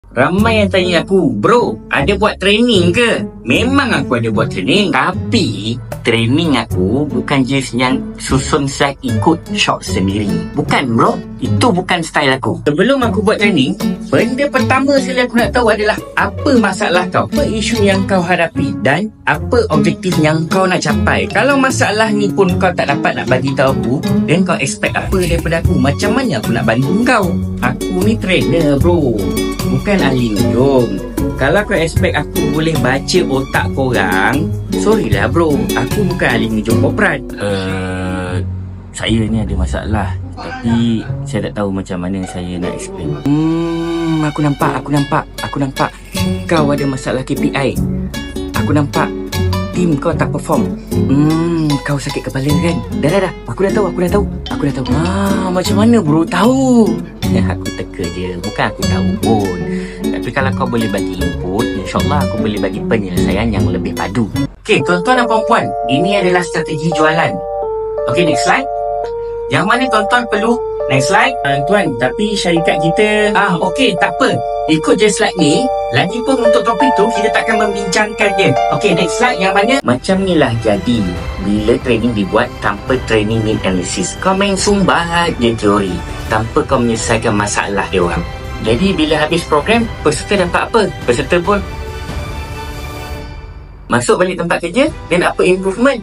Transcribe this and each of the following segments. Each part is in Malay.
Ramai yang tanya aku, bro, ada buat training ke? Memang aku ada buat training. Tapi, training aku bukan jenis yang susun slide ikut shot sendiri. Bukan, bro. Itu bukan style aku. Sebelum aku buat training, benda pertama sekali aku nak tahu adalah apa masalah kau, apa isu yang kau hadapi dan apa objektif yang kau nak capai. Kalau masalah ni pun kau tak dapat nak bagi tahu aku, then kau expect apa daripada aku? Macam mana aku nak bantu kau? Aku ni trainer, bro, bukan ahli hujung. Kalau kau expect aku boleh baca otak korang, sorry lah bro, aku bukan ahli hujung korporat. Saya ni ada masalah, tapi saya tak tahu macam mana saya nak explain. Aku nampak kau ada masalah KPI. Aku nampak tim kau tak perform. Kau sakit kepala kan? Dah. Aku dah tahu. Macam mana bro tahu? Aku teka je, bukan aku tahu pun. Tapi kalau kau boleh bagi input, insyaAllah aku boleh bagi penyelesaian yang lebih padu. Okay, tuan-tuan dan puan-puan, ini adalah strategi jualan. Okay, next slide. Yang mana tuan-tuan perlu? Next slide. Tuan, tapi syarikat kita... okay, tak apa. Ikut je slide ni. Lagipun untuk topik tu, kita takkan membincangkan dia. Okay, next slide. Yang mana? Macam ni lah jadi bila training dibuat tanpa training need analysis. Kau main sumbat je teori tanpa kau menyelesaikan masalah dia orang. Jadi bila habis program, peserta dapat apa? Peserta pun masuk balik tempat kerja dan apa improvement?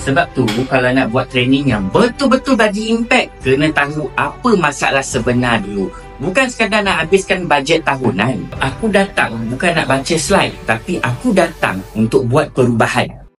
Sebab tu kalau nak buat training yang betul-betul bagi impact, kena tahu apa masalah sebenar dulu. Bukan sekadar nak habiskan bajet tahunan. Aku datang bukan nak baca slide, tapi aku datang untuk buat perubahan.